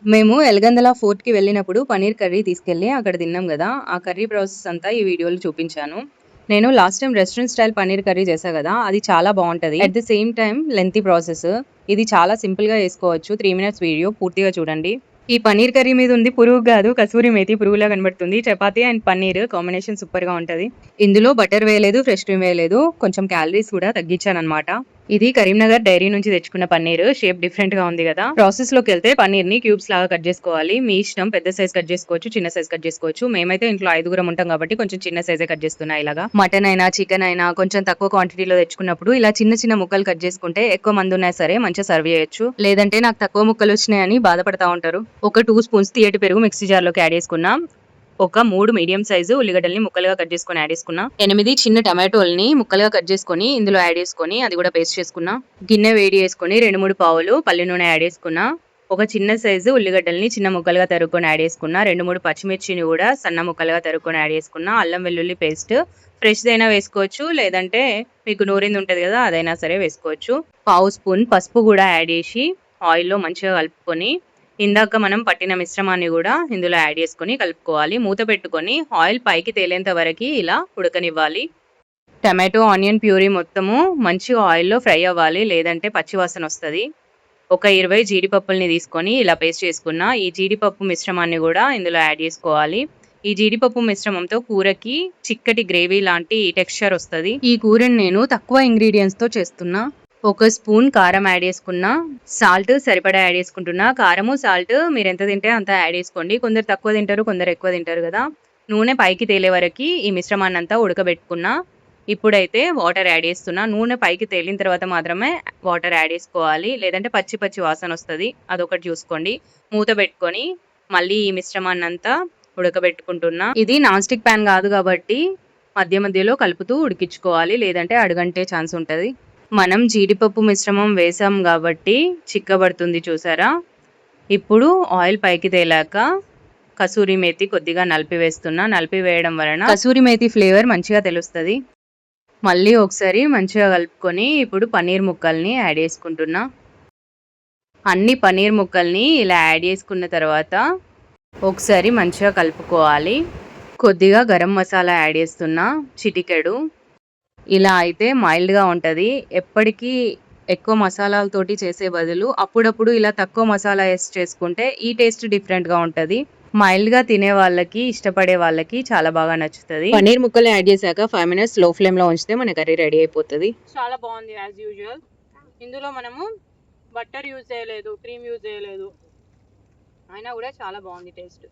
మేము ఎలగందల ఫోర్ట్‌కి వెళ్ళినప్పుడు పన్నీర్ కర్రీ తీసుకెళ్ళి అక్కడ తిన్నాం గదా! ఆ కర్రీ ప్రాసెస్ అంతా ఈ వీడియోలో చూపించాను. నేను last time restaurant style paneer curry చేశా గదా! అది చాలా బావుంటది. At the same time lengthy process. ఇది చాలా సింపుల్‌గా చేసుకోవచ్చు. 3 మినిట్స్ వీడియో పూర్తిగా చూడండి. ఈ పన్నీర్ కర్రీ మీద ఉంది పురుగు గాదు, కసూరి మేతి పురుగులా కనబడుతుంది. చపాతీ అండ్ పన్నీర్ కాంబినేషన్ సూపర్‌గా ఉంటది. ఇందులో బటర్ వేయలేదు, ఫ్రెష్ క్రీమ్ వేయలేదు. కొంచెం క్యాలరీస్ కూడా తగ్గించానన్నమాట. ఇది కరీంనగర్ డైరీ నుంచి తెచ్చుకున్న పన్నీర్. షేప్ డిఫరెంట్ గా ఉంది కదా. ప్రాసెస్ లోకి వెళ్తే పన్నీర్ ని క్యూబ్స్ లాగా కట్ చేసుకోవాలి. మీ ఇష్టం, పెద్ద సైజ్ కట్ చేసుకోవచ్చు, చిన్న సైజ్ కట్ చేసుకోవచ్చు. మేమైతే ఇంట్లో 5గురం ఉంటాం కాబట్టి కొంచెం చిన్న సైజే కట్ చేస్తున్నా. ఇలాగా మటన్ అయినా చికెన్ అయినా కొంచెం తక్కువ క్వాంటిటీలో తెచ్చుకున్నప్పుడు ఇలా చిన్న చిన్న ముక్కలు కట్ చేసుకుంటే ఎక్కువ మంది ఉన్నా సరే మంచిగా సర్వ్ చేయొచ్చు. లేదంటే నాకు తక్కువ ముక్కలు వచ్చినాయని బాధపడతా ఉంటారు. ఒక 2 స్పూన్స్ తీయటి పెరుగు మిక్సీ జార్ లోకి యాడ్ చేసుకున్నాం. ఒక 3 మీడియం సైజు ఉల్లిగడ్డల్ని ముక్కలుగా కట్ చేసుకొని యాడ్ చేసుకున్నా. 8 చిన్న టమాటోల్ని ముక్కలుగా కట్ చేసుకొని ఇందులో యాడ్ చేసుకొని అది కూడా పేస్ట్ చేసుకున్నా. గిన్నె వేడి చేసుకొని 2-3 పావులు పల్లి నూనె యాడ్ చేసుకున్నా. ఒక చిన్న సైజు ఉల్లిగడ్డల్ని చిన్న ముక్కలుగా తరుక్కొని యాడ్ చేసుకున్నా. 2-3 పచ్చిమిర్చిని కూడా సన్న ముక్కలుగా తరుక్కొని యాడ్ చేసుకున్నా. అల్లం వెల్లుల్లి పేస్ట్ ఫ్రెష్ దైనా వేసుకోవచ్చు, లేదంటే మీకు నూరింది ఉంటది కదా అదైనా సరే వేసుకోవచ్చు. పావు స్పూన్ పసుపు కూడా యాడ్ చేసి ఆయిల్లో మంచిగా కలుపుకొని ఇందాక మనం పట్టిన మిశ్రమాన్ని కూడా ఇందులో యాడ్ చేసుకొని కలుపుకోవాలి. మూత పెట్టుకొని ఆయిల్ పైకి తేలేంత వరకు ఇలా ఉడకనివ్వాలి. టమాటో ఆనియన్ ప్యూరీ మొత్తము మంచిగా ఆయిల్లో ఫ్రై అవ్వాలి, లేదంటే పచ్చివాసన వస్తుంది. ఒక 20 జీడిపప్పుల్ని తీసుకొని ఇలా పేస్ట్ చేసుకున్న ఈ జీడిపప్పు మిశ్రమాన్ని కూడా ఇందులో యాడ్ చేసుకోవాలి. ఈ జీడిపప్పు మిశ్రమంతో కూరకి చిక్కటి గ్రేవీ లాంటి టెక్స్చర్ వస్తుంది. ఈ కూరని నేను తక్కువ ఇంగ్రీడియంట్స్ తో చేస్తున్నా. ఒక స్పూన్ కారం యాడ్ చేసుకున్నా. సాల్ట్ సరిపడా యాడ్ చేసుకుంటున్నా. కారము సాల్ట్ మీరు ఎంత తింటే అంత యాడ్ చేసుకోండి. కొందరు తక్కువ తింటారు, కొందరు ఎక్కువ తింటారు కదా. నూనె పైకి తేలే వరకు ఈ మిశ్రమాన్ని అంతా ఉడకబెట్టుకున్నా. ఇప్పుడైతే వాటర్ యాడ్ చేస్తున్నా. నూనె పైకి తేలిన తర్వాత మాత్రమే వాటర్ యాడ్ చేసుకోవాలి, లేదంటే పచ్చి పచ్చి వాసన వస్తుంది. అదొకటి చూసుకోండి. మూత పెట్టుకొని మళ్ళీ ఈ మిశ్రమాన్ని అంతా ఉడకబెట్టుకుంటున్నా. ఇది నాన్ స్టిక్ ప్యాన్ కాదు కాబట్టి మధ్య మధ్యలో కలుపుతూ ఉడికించుకోవాలి, లేదంటే అడుగంటే ఛాన్స్ ఉంటుంది. మనం జీడిపప్పు మిశ్రమం వేసాం కాబట్టి చిక్కబడుతుంది చూసారా. ఇప్పుడు ఆయిల్ పైకి తేలాక కసూరి మేతి కొద్దిగా నలిపి వేస్తున్నా. నలిపి వేయడం వలన కసూరి మేతి ఫ్లేవర్ మంచిగా తెలుస్తుంది. మళ్ళీ ఒకసారి మంచిగా కలుపుకొని ఇప్పుడు పన్నీర్ ముక్కల్ని యాడ్ చేసుకుంటున్నా. అన్ని పన్నీర్ ముక్కల్ని ఇలా యాడ్ చేసుకున్న తర్వాత ఒకసారి మంచిగా కలుపుకోవాలి. కొద్దిగా గరం మసాలా యాడ్ చేస్తున్నా, చిటికెడు. ఇలా అయితే మైల్డ్‌గా ఉంటది. ఎప్పటికీ ఎక్కువ మసాలాలతోటి చేసే బదులు అప్పుడప్పుడు ఇలా తక్కువ మసాలా ఏసి చేసుకుంటే ఈ టేస్ట్ డిఫరెంట్‌గా ఉంటది. మైల్డ్‌గా తినే వాళ్ళకి, ఇష్టపడే వాళ్ళకి చాలా బాగా నచ్చుతది. పన్నీర్ ముక్కలు యాడ్ చేశాక 5 మినిట్స్ లో ఫ్లేమ్‌లో ఉంచితే మన కర్రీ రెడీ అయిపోతది. చాలా బాగుంది యాజ్ యూజువల్. ఇందులో మనము బటర్ యూజ్ చేయలేదు, క్రీమ్ యూజ్ చేయలేదు, అయినా కూడా చాలా బాగుంది టేస్ట్.